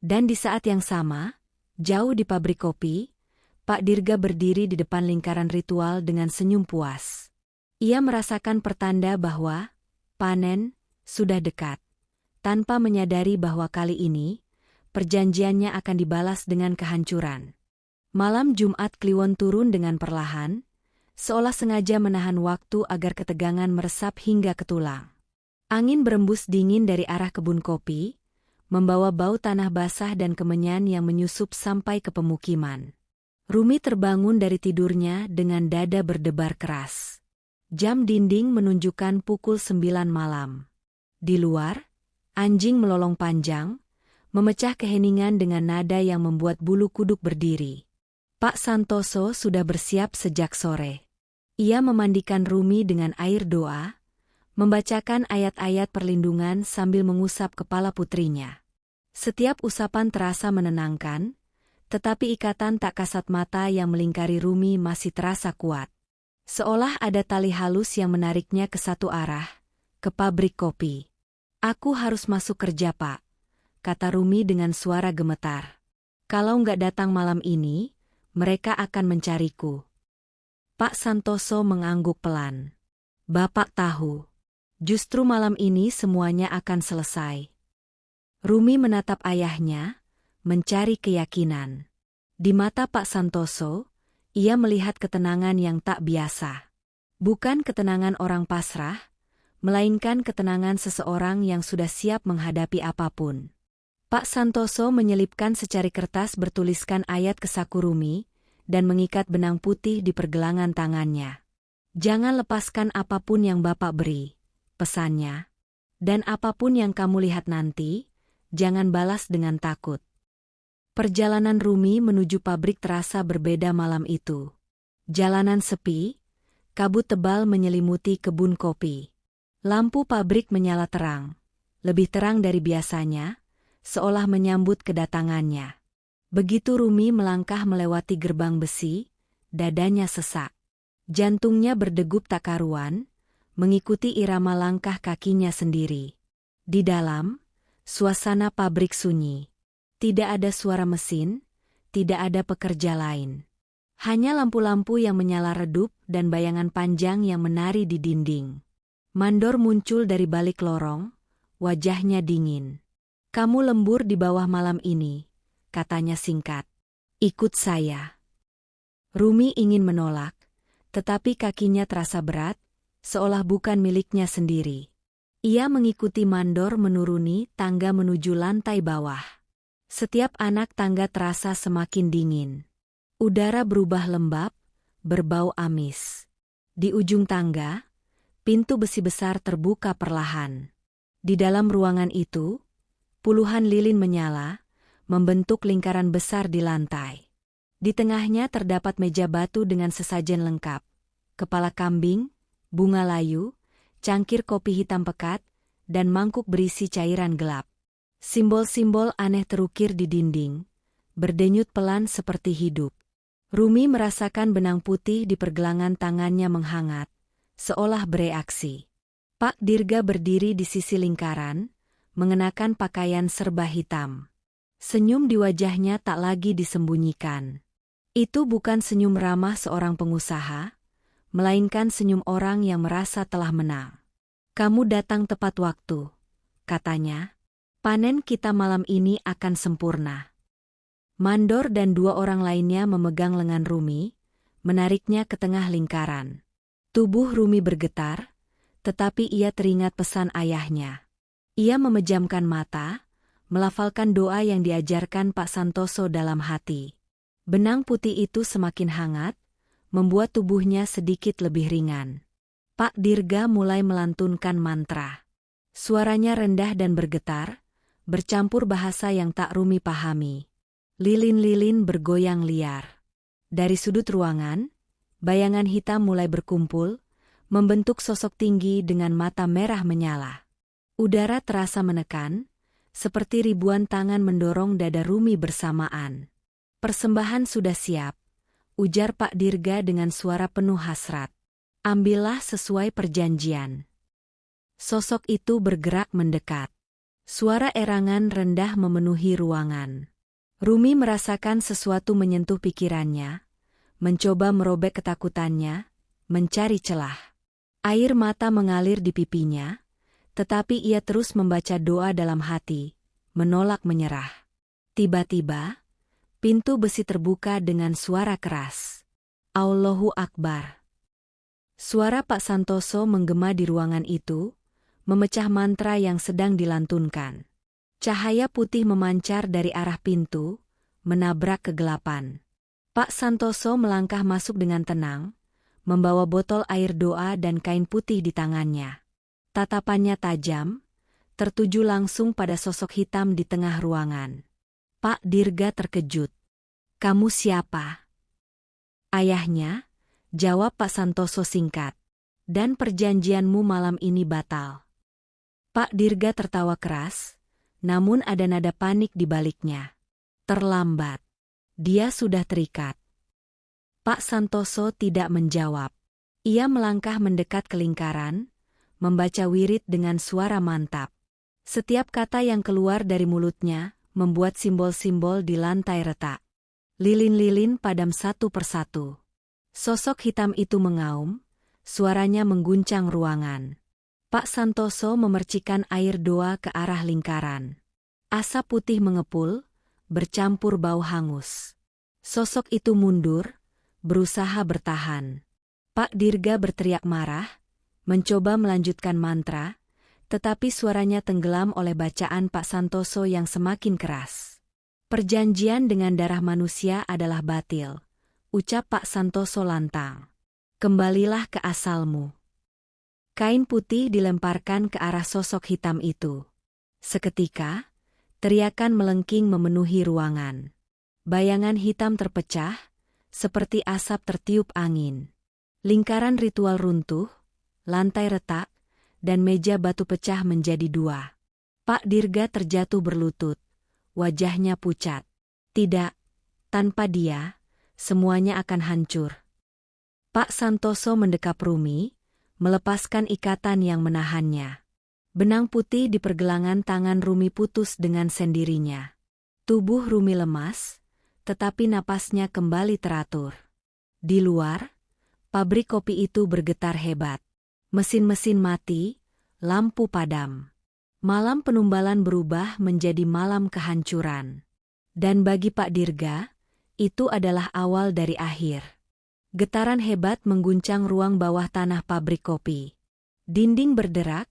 S1: Dan di saat yang sama, jauh di pabrik kopi, Pak Dirga berdiri di depan lingkaran ritual dengan senyum puas. Ia merasakan pertanda bahwa panen sudah dekat, tanpa menyadari bahwa kali ini perjanjiannya akan dibalas dengan kehancuran. Malam Jumat Kliwon turun dengan perlahan, seolah sengaja menahan waktu agar ketegangan meresap hingga ke tulang. Angin berembus dingin dari arah kebun kopi, membawa bau tanah basah dan kemenyan yang menyusup sampai ke pemukiman. Rumi terbangun dari tidurnya dengan dada berdebar keras. Jam dinding menunjukkan pukul 9 malam. Di luar, anjing melolong panjang, memecah keheningan dengan nada yang membuat bulu kuduk berdiri. Pak Santoso sudah bersiap sejak sore. Ia memandikan Rumi dengan air doa, membacakan ayat-ayat perlindungan sambil mengusap kepala putrinya. Setiap usapan terasa menenangkan, tetapi ikatan tak kasat mata yang melingkari Rumi masih terasa kuat. Seolah ada tali halus yang menariknya ke satu arah, ke pabrik kopi. "Aku harus masuk kerja, Pak," kata Rumi dengan suara gemetar. "Kalau nggak datang malam ini, mereka akan mencariku." Pak Santoso mengangguk pelan. "Bapak tahu, justru malam ini semuanya akan selesai." Rumi menatap ayahnya, mencari keyakinan. Di mata Pak Santoso, ia melihat ketenangan yang tak biasa. Bukan ketenangan orang pasrah, melainkan ketenangan seseorang yang sudah siap menghadapi apapun. Pak Santoso menyelipkan secari kertas bertuliskan ayat ke saku Rumi, dan mengikat benang putih di pergelangan tangannya. "Jangan lepaskan apapun yang Bapak beri," pesannya. "Dan apapun yang kamu lihat nanti, jangan balas dengan takut." Perjalanan Rumi menuju pabrik terasa berbeda malam itu. Jalanan sepi, kabut tebal menyelimuti kebun kopi. Lampu pabrik menyala terang, lebih terang dari biasanya, seolah menyambut kedatangannya. Begitu Rumi melangkah melewati gerbang besi, dadanya sesak. Jantungnya berdegup tak karuan, mengikuti irama langkah kakinya sendiri. Di dalam, suasana pabrik sunyi. Tidak ada suara mesin, tidak ada pekerja lain. Hanya lampu-lampu yang menyala redup dan bayangan panjang yang menari di dinding. Mandor muncul dari balik lorong, wajahnya dingin. "Kamu lembur di bawah malam ini," katanya singkat. "Ikut saya." Rumi ingin menolak, tetapi kakinya terasa berat, seolah bukan miliknya sendiri. Ia mengikuti Mandor menuruni tangga menuju lantai bawah. Setiap anak tangga terasa semakin dingin. Udara berubah lembab, berbau amis. Di ujung tangga, pintu besi besar terbuka perlahan. Di dalam ruangan itu, puluhan lilin menyala, membentuk lingkaran besar di lantai. Di tengahnya terdapat meja batu dengan sesajen lengkap. Kepala kambing, bunga layu, cangkir kopi hitam pekat, dan mangkuk berisi cairan gelap. Simbol-simbol aneh terukir di dinding, berdenyut pelan seperti hidup. Rumi merasakan benang putih di pergelangan tangannya menghangat, seolah bereaksi. Pak Dirga berdiri di sisi lingkaran, mengenakan pakaian serba hitam. Senyum di wajahnya tak lagi disembunyikan. Itu bukan senyum ramah seorang pengusaha, melainkan senyum orang yang merasa telah menang. "Kamu datang tepat waktu," katanya. "Panen kita malam ini akan sempurna." Mandor dan dua orang lainnya memegang lengan Rumi, menariknya ke tengah lingkaran. Tubuh Rumi bergetar, tetapi ia teringat pesan ayahnya. Ia memejamkan mata, melafalkan doa yang diajarkan Pak Santoso dalam hati. Benang putih itu semakin hangat, membuat tubuhnya sedikit lebih ringan. Pak Dirga mulai melantunkan mantra. Suaranya rendah dan bergetar, bercampur bahasa yang tak Rumi pahami. Lilin-lilin bergoyang liar. Dari sudut ruangan, bayangan hitam mulai berkumpul, membentuk sosok tinggi dengan mata merah menyala. Udara terasa menekan, seperti ribuan tangan mendorong dada Rumi bersamaan. "Persembahan sudah siap," ujar Pak Dirga dengan suara penuh hasrat. "Ambillah sesuai perjanjian." Sosok itu bergerak mendekat. Suara erangan rendah memenuhi ruangan. Rumi merasakan sesuatu menyentuh pikirannya, mencoba merobek ketakutannya, mencari celah. Air mata mengalir di pipinya, tetapi ia terus membaca doa dalam hati, menolak menyerah. Tiba-tiba, pintu besi terbuka dengan suara keras. "Allahu Akbar." Suara Pak Santoso menggema di ruangan itu, memecah mantra yang sedang dilantunkan. Cahaya putih memancar dari arah pintu, menabrak kegelapan. Pak Santoso melangkah masuk dengan tenang, membawa botol air doa dan kain putih di tangannya. Tatapannya tajam, tertuju langsung pada sosok hitam di tengah ruangan. Pak Dirga terkejut. "Kamu siapa?" "Ayahnya," jawab Pak Santoso singkat. "Dan perjanjianmu malam ini batal." Pak Dirga tertawa keras, namun ada nada panik di baliknya. Terlambat. Dia sudah terikat. Pak Santoso tidak menjawab. Ia melangkah mendekat ke lingkaran, membaca wirid dengan suara mantap. Setiap kata yang keluar dari mulutnya membuat simbol-simbol di lantai retak. Lilin-lilin padam satu persatu. Sosok hitam itu mengaum, suaranya mengguncang ruangan. Pak Santoso memercikan air doa ke arah lingkaran. Asap putih mengepul, bercampur bau hangus. Sosok itu mundur, berusaha bertahan. Pak Dirga berteriak marah, mencoba melanjutkan mantra, tetapi suaranya tenggelam oleh bacaan Pak Santoso yang semakin keras. Perjanjian dengan darah manusia adalah batil, ucap Pak Santoso lantang. Kembalilah ke asalmu. Kain putih dilemparkan ke arah sosok hitam itu. Seketika, teriakan melengking memenuhi ruangan. Bayangan hitam terpecah, seperti asap tertiup angin. Lingkaran ritual runtuh, lantai retak, dan meja batu pecah menjadi dua. Pak Dirga terjatuh berlutut, wajahnya pucat. Tidak, tanpa dia, semuanya akan hancur. Pak Santoso mendekap Rumi, melepaskan ikatan yang menahannya. Benang putih di pergelangan tangan Rumi putus dengan sendirinya. Tubuh Rumi lemas, tetapi napasnya kembali teratur. Di luar, pabrik kopi itu bergetar hebat. Mesin-mesin mati, lampu padam. Malam penumbalan berubah menjadi malam kehancuran. Dan bagi Pak Dirga, itu adalah awal dari akhir. Getaran hebat mengguncang ruang bawah tanah pabrik kopi. Dinding berderak,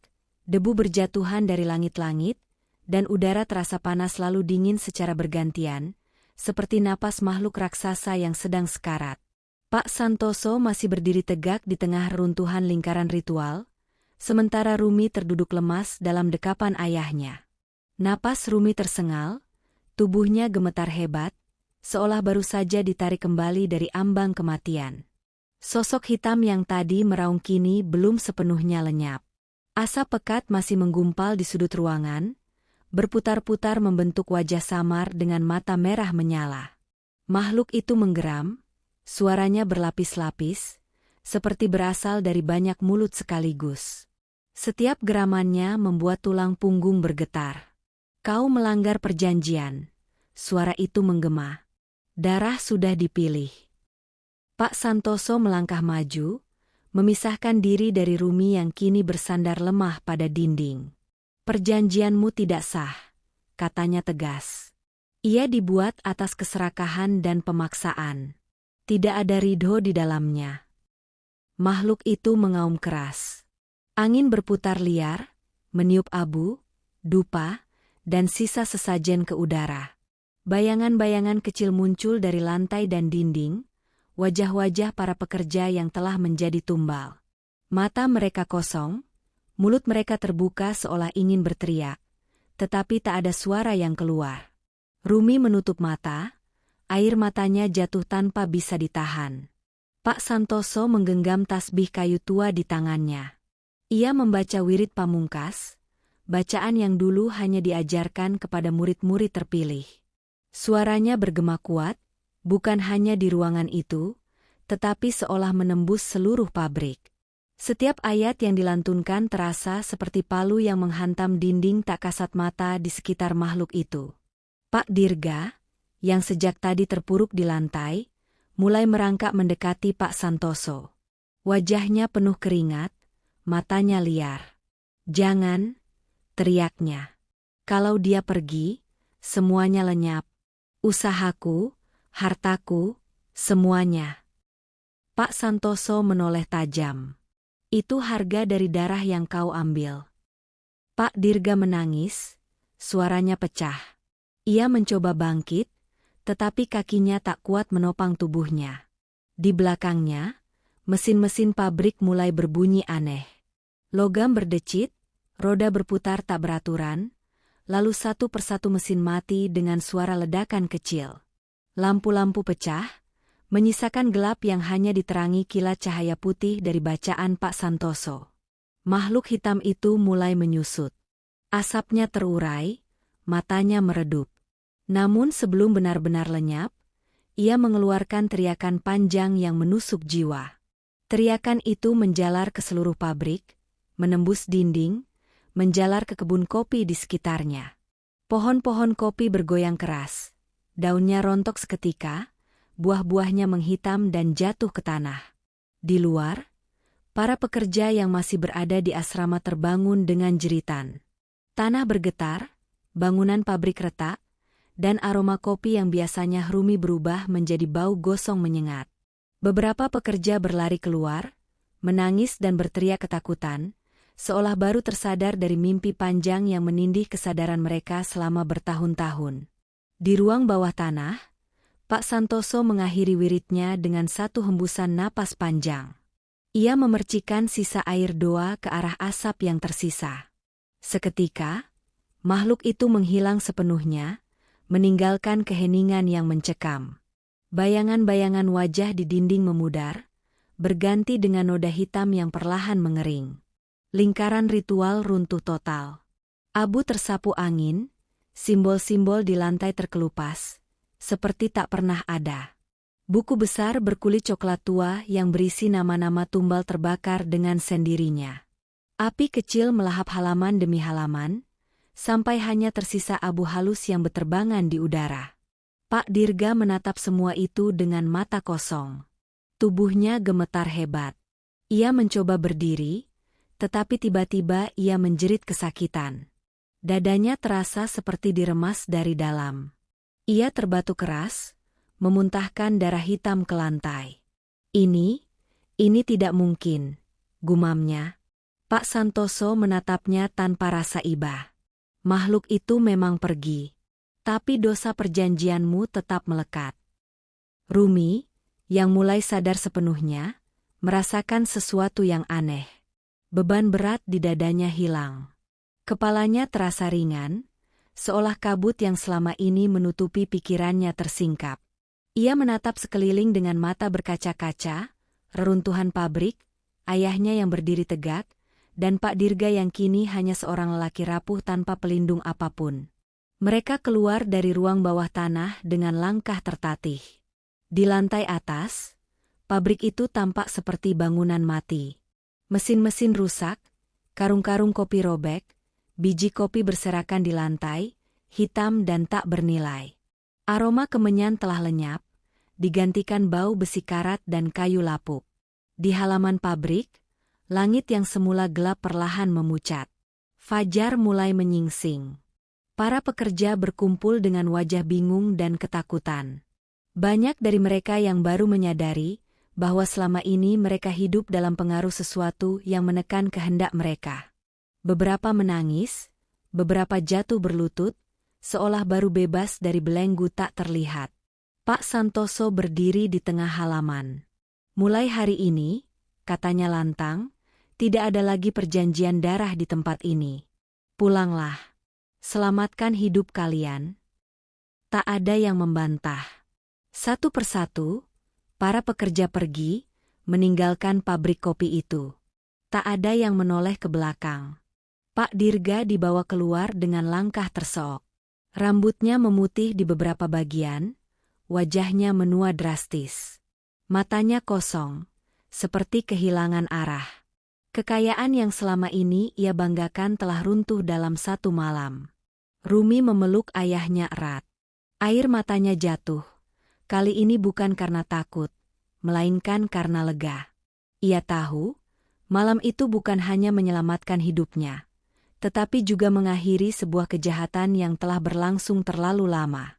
S1: debu berjatuhan dari langit-langit, dan udara terasa panas lalu dingin secara bergantian, seperti napas makhluk raksasa yang sedang sekarat. Pak Santoso masih berdiri tegak di tengah runtuhan lingkaran ritual, sementara Rumi terduduk lemas dalam dekapan ayahnya. Napas Rumi tersengal, tubuhnya gemetar hebat, seolah baru saja ditarik kembali dari ambang kematian. Sosok hitam yang tadi meraung kini belum sepenuhnya lenyap. Asap pekat masih menggumpal di sudut ruangan, berputar-putar membentuk wajah samar dengan mata merah menyala. Makhluk itu menggeram, suaranya berlapis-lapis, seperti berasal dari banyak mulut sekaligus. Setiap geramannya membuat tulang punggung bergetar. Kau melanggar perjanjian, suara itu menggema. Darah sudah dipilih. Pak Santoso melangkah maju, memisahkan diri dari Rumi yang kini bersandar lemah pada dinding. Perjanjianmu tidak sah, katanya tegas. Ia dibuat atas keserakahan dan pemaksaan. Tidak ada ridho di dalamnya. Makhluk itu mengaum keras. Angin berputar liar, meniup abu, dupa, dan sisa sesajen ke udara. Bayangan-bayangan kecil muncul dari lantai dan dinding, wajah-wajah para pekerja yang telah menjadi tumbal. Mata mereka kosong, mulut mereka terbuka seolah ingin berteriak, tetapi tak ada suara yang keluar. Rumi menutup mata, air matanya jatuh tanpa bisa ditahan. Pak Santoso menggenggam tasbih kayu tua di tangannya. Ia membaca wirid pamungkas, bacaan yang dulu hanya diajarkan kepada murid-murid terpilih. Suaranya bergema kuat, bukan hanya di ruangan itu, tetapi seolah menembus seluruh pabrik. Setiap ayat yang dilantunkan terasa seperti palu yang menghantam dinding tak kasat mata di sekitar makhluk itu. Pak Dirga, yang sejak tadi terpuruk di lantai, mulai merangkak mendekati Pak Santoso. Wajahnya penuh keringat, matanya liar. "Jangan," teriaknya. "Kalau dia pergi, semuanya lenyap. Usahaku, hartaku, semuanya." Pak Santoso menoleh tajam. "Itu harga dari darah yang kau ambil." Pak Dirga menangis, suaranya pecah. Ia mencoba bangkit, tetapi kakinya tak kuat menopang tubuhnya. Di belakangnya, mesin-mesin pabrik mulai berbunyi aneh. Logam berdecit, roda berputar tak beraturan, lalu satu persatu mesin mati dengan suara ledakan kecil. Lampu-lampu pecah, menyisakan gelap yang hanya diterangi kilat cahaya putih dari bacaan Pak Santoso. Makhluk hitam itu mulai menyusut. Asapnya terurai, matanya meredup. Namun sebelum benar-benar lenyap, ia mengeluarkan teriakan panjang yang menusuk jiwa. Teriakan itu menjalar ke seluruh pabrik, menembus dinding, menjalar ke kebun kopi di sekitarnya. Pohon-pohon kopi bergoyang keras, daunnya rontok seketika, buah-buahnya menghitam dan jatuh ke tanah. Di luar, para pekerja yang masih berada di asrama terbangun dengan jeritan. Tanah bergetar, bangunan pabrik retak, dan aroma kopi yang biasanya harum berubah menjadi bau gosong menyengat. Beberapa pekerja berlari keluar, menangis dan berteriak ketakutan, seolah baru tersadar dari mimpi panjang yang menindih kesadaran mereka selama bertahun-tahun. Di ruang bawah tanah, Pak Santoso mengakhiri wiridnya dengan satu hembusan napas panjang. Ia memercikan sisa air doa ke arah asap yang tersisa. Seketika, makhluk itu menghilang sepenuhnya, meninggalkan keheningan yang mencekam. Bayangan-bayangan wajah di dinding memudar, berganti dengan noda hitam yang perlahan mengering. Lingkaran ritual runtuh total. Abu tersapu angin, simbol-simbol di lantai terkelupas, seperti tak pernah ada. Buku besar berkulit coklat tua yang berisi nama-nama tumbal terbakar dengan sendirinya. Api kecil melahap halaman demi halaman, sampai hanya tersisa abu halus yang berterbangan di udara. Pak Dirga menatap semua itu dengan mata kosong. Tubuhnya gemetar hebat. Ia mencoba berdiri, tetapi tiba-tiba ia menjerit kesakitan. Dadanya terasa seperti diremas dari dalam. Ia terbatuk keras, memuntahkan darah hitam ke lantai. Ini tidak mungkin, gumamnya. Pak Santoso menatapnya tanpa rasa iba. Makhluk itu memang pergi, tapi dosa perjanjianmu tetap melekat. Rumi, yang mulai sadar sepenuhnya, merasakan sesuatu yang aneh. Beban berat di dadanya hilang. Kepalanya terasa ringan, seolah kabut yang selama ini menutupi pikirannya tersingkap. Ia menatap sekeliling dengan mata berkaca-kaca, reruntuhan pabrik, ayahnya yang berdiri tegak, dan Pak Dirga yang kini hanya seorang lelaki rapuh tanpa pelindung apapun. Mereka keluar dari ruang bawah tanah dengan langkah tertatih. Di lantai atas, pabrik itu tampak seperti bangunan mati. Mesin-mesin rusak, karung-karung kopi robek, biji kopi berserakan di lantai, hitam dan tak bernilai. Aroma kemenyan telah lenyap, digantikan bau besi karat dan kayu lapuk. Di halaman pabrik, langit yang semula gelap perlahan memucat. Fajar mulai menyingsing. Para pekerja berkumpul dengan wajah bingung dan ketakutan. Banyak dari mereka yang baru menyadari bahwa selama ini mereka hidup dalam pengaruh sesuatu yang menekan kehendak mereka. Beberapa menangis, beberapa jatuh berlutut, seolah baru bebas dari belenggu tak terlihat. Pak Santoso berdiri di tengah halaman. Mulai hari ini, katanya lantang, tidak ada lagi perjanjian darah di tempat ini. Pulanglah. Selamatkan hidup kalian. Tak ada yang membantah. Satu persatu, para pekerja pergi, meninggalkan pabrik kopi itu. Tak ada yang menoleh ke belakang. Pak Dirga dibawa keluar dengan langkah terseok. Rambutnya memutih di beberapa bagian, wajahnya menua drastis. Matanya kosong, seperti kehilangan arah. Kekayaan yang selama ini ia banggakan telah runtuh dalam satu malam. Rumi memeluk ayahnya erat. Air matanya jatuh. Kali ini bukan karena takut, melainkan karena lega. Ia tahu, malam itu bukan hanya menyelamatkan hidupnya, tetapi juga mengakhiri sebuah kejahatan yang telah berlangsung terlalu lama.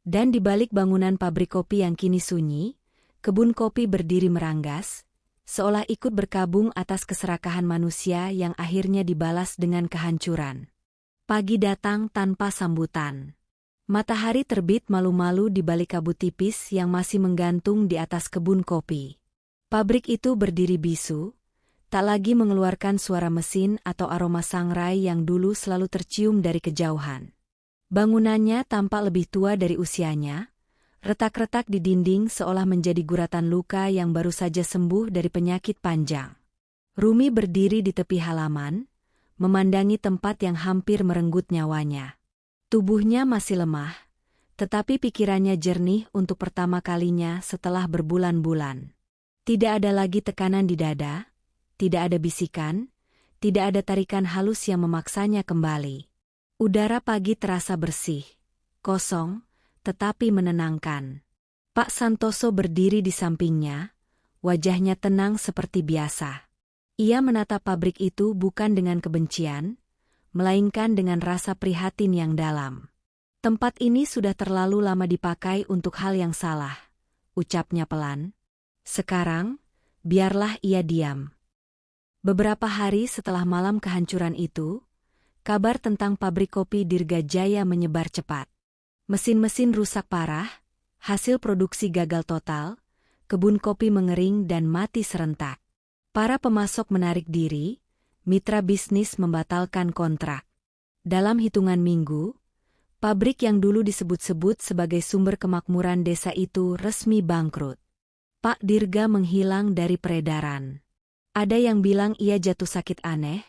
S1: Dan di balik bangunan pabrik kopi yang kini sunyi, kebun kopi berdiri meranggas, seolah ikut berkabung atas keserakahan manusia yang akhirnya dibalas dengan kehancuran. Pagi datang tanpa sambutan. Matahari terbit malu-malu di balik kabut tipis yang masih menggantung di atas kebun kopi. Pabrik itu berdiri bisu, tak lagi mengeluarkan suara mesin atau aroma sangrai yang dulu selalu tercium dari kejauhan. Bangunannya tampak lebih tua dari usianya, retak-retak di dinding seolah menjadi guratan luka yang baru saja sembuh dari penyakit panjang. Rumi berdiri di tepi halaman, memandangi tempat yang hampir merenggut nyawanya. Tubuhnya masih lemah, tetapi pikirannya jernih untuk pertama kalinya setelah berbulan-bulan. Tidak ada lagi tekanan di dada, tidak ada bisikan, tidak ada tarikan halus yang memaksanya kembali. Udara pagi terasa bersih, kosong, tetapi menenangkan. Pak Santoso berdiri di sampingnya, wajahnya tenang seperti biasa. Ia menatap pabrik itu bukan dengan kebencian, melainkan dengan rasa prihatin yang dalam. Tempat ini sudah terlalu lama dipakai untuk hal yang salah, ucapnya pelan. Sekarang, biarlah ia diam. Beberapa hari setelah malam kehancuran itu, kabar tentang pabrik kopi Dirgajaya menyebar cepat. Mesin-mesin rusak parah, hasil produksi gagal total, kebun kopi mengering dan mati serentak. Para pemasok menarik diri, mitra bisnis membatalkan kontrak. Dalam hitungan minggu, pabrik yang dulu disebut-sebut sebagai sumber kemakmuran desa itu resmi bangkrut. Pak Dirga menghilang dari peredaran. Ada yang bilang ia jatuh sakit aneh,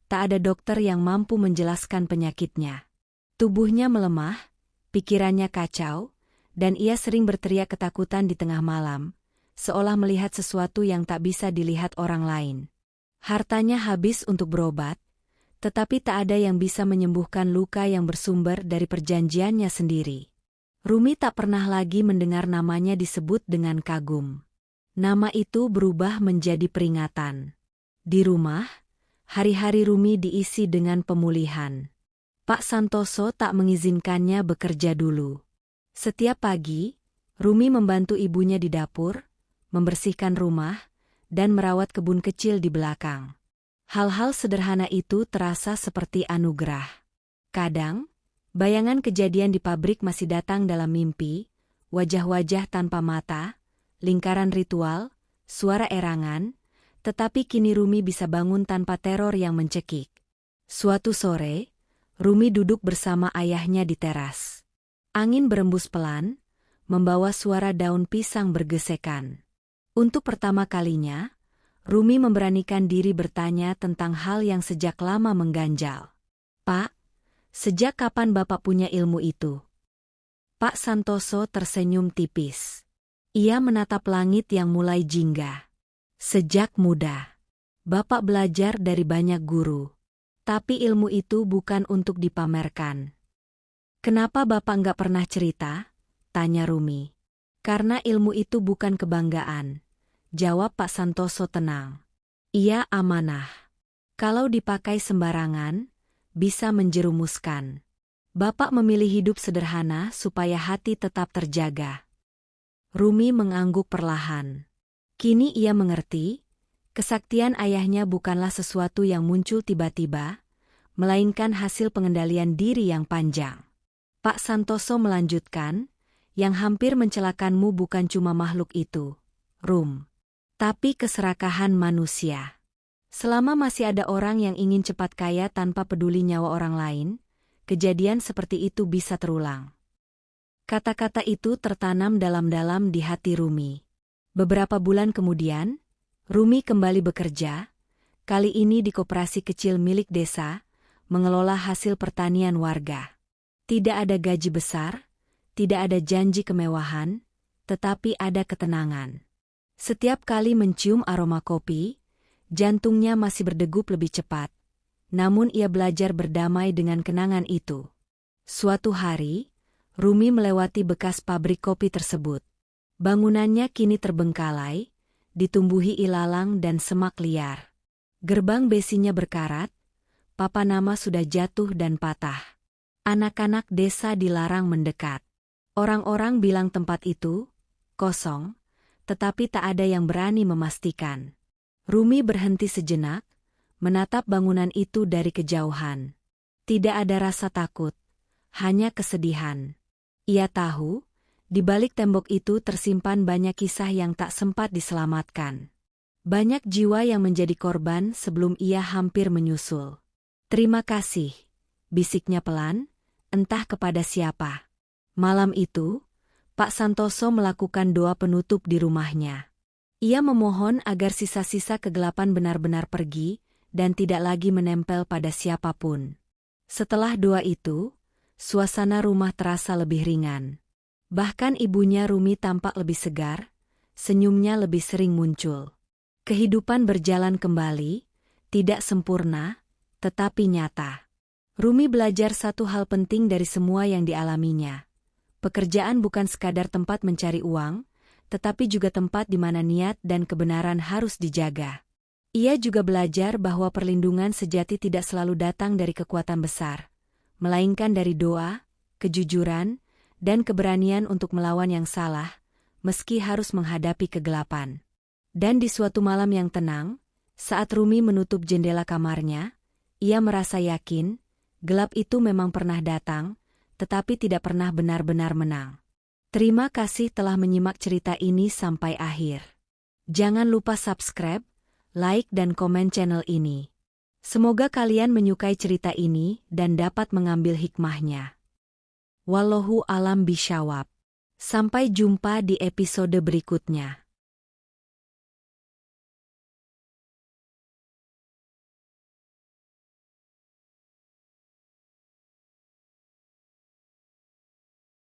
S1: tak ada dokter yang mampu menjelaskan penyakitnya. Tubuhnya melemah, pikirannya kacau, dan ia sering berteriak ketakutan di tengah malam, seolah melihat sesuatu yang tak bisa dilihat orang lain. Hartanya habis untuk berobat, tetapi tak ada yang bisa menyembuhkan luka yang bersumber dari perjanjiannya sendiri. Rumi tak pernah lagi mendengar namanya disebut dengan kagum. Nama itu berubah menjadi peringatan. Di rumah, hari-hari Rumi diisi dengan pemulihan. Pak Santoso tak mengizinkannya bekerja dulu. Setiap pagi, Rumi membantu ibunya di dapur, membersihkan rumah, dan merawat kebun kecil di belakang. Hal-hal sederhana itu terasa seperti anugerah. Kadang, bayangan kejadian di pabrik masih datang dalam mimpi, wajah-wajah tanpa mata, lingkaran ritual, suara erangan, tetapi kini Rumi bisa bangun tanpa teror yang mencekik. Suatu sore, Rumi duduk bersama ayahnya di teras. Angin berembus pelan, membawa suara daun pisang bergesekan. Untuk pertama kalinya, Rumi memberanikan diri bertanya tentang hal yang sejak lama mengganjal. "Pak, sejak kapan Bapak punya ilmu itu?" Pak Santoso tersenyum tipis. Ia menatap langit yang mulai jingga. "Sejak muda, Bapak belajar dari banyak guru. Tapi ilmu itu bukan untuk dipamerkan." "Kenapa Bapak nggak pernah cerita?" tanya Rumi. "Karena ilmu itu bukan kebanggaan," jawab Pak Santoso tenang. "Ia amanah. Kalau dipakai sembarangan, bisa menjerumuskan. Bapak memilih hidup sederhana supaya hati tetap terjaga." Rumi mengangguk perlahan. Kini ia mengerti, kesaktian ayahnya bukanlah sesuatu yang muncul tiba-tiba, melainkan hasil pengendalian diri yang panjang. Pak Santoso melanjutkan, "Yang hampir mencelakanmu bukan cuma makhluk itu, Rum, tapi keserakahan manusia. Selama masih ada orang yang ingin cepat kaya tanpa peduli nyawa orang lain, kejadian seperti itu bisa terulang." Kata-kata itu tertanam dalam-dalam di hati Rumi. Beberapa bulan kemudian, Rumi kembali bekerja, kali ini di koperasi kecil milik desa, mengelola hasil pertanian warga. Tidak ada gaji besar, tidak ada janji kemewahan, tetapi ada ketenangan. Setiap kali mencium aroma kopi, jantungnya masih berdegup lebih cepat, namun ia belajar berdamai dengan kenangan itu. Suatu hari, Rumi melewati bekas pabrik kopi tersebut. Bangunannya kini terbengkalai, ditumbuhi ilalang dan semak liar. Gerbang besinya berkarat, papan nama sudah jatuh dan patah. Anak-anak desa dilarang mendekat. Orang-orang bilang tempat itu kosong, tetapi tak ada yang berani memastikan. Rumi berhenti sejenak, menatap bangunan itu dari kejauhan. Tidak ada rasa takut, hanya kesedihan. Ia tahu, di balik tembok itu tersimpan banyak kisah yang tak sempat diselamatkan. Banyak jiwa yang menjadi korban sebelum ia hampir menyusul. "Terima kasih," bisiknya pelan, entah kepada siapa. Malam itu, Pak Santoso melakukan doa penutup di rumahnya. Ia memohon agar sisa-sisa kegelapan benar-benar pergi dan tidak lagi menempel pada siapapun. Setelah doa itu, suasana rumah terasa lebih ringan. Bahkan ibunya Rumi tampak lebih segar, senyumnya lebih sering muncul. Kehidupan berjalan kembali, tidak sempurna, tetapi nyata. Rumi belajar satu hal penting dari semua yang dialaminya. Pekerjaan bukan sekadar tempat mencari uang, tetapi juga tempat di mana niat dan kebenaran harus dijaga. Ia juga belajar bahwa perlindungan sejati tidak selalu datang dari kekuatan besar, melainkan dari doa, kejujuran, dan keberanian untuk melawan yang salah, meski harus menghadapi kegelapan. Dan di suatu malam yang tenang, saat Rumi menutup jendela kamarnya, ia merasa yakin, gelap itu memang pernah datang, tetapi tidak pernah benar-benar menang. Terima kasih telah menyimak cerita ini sampai akhir. Jangan lupa subscribe, like dan komen channel ini. Semoga kalian menyukai cerita ini dan dapat mengambil hikmahnya. Wallahu a'lam bishawab. Sampai jumpa di episode berikutnya.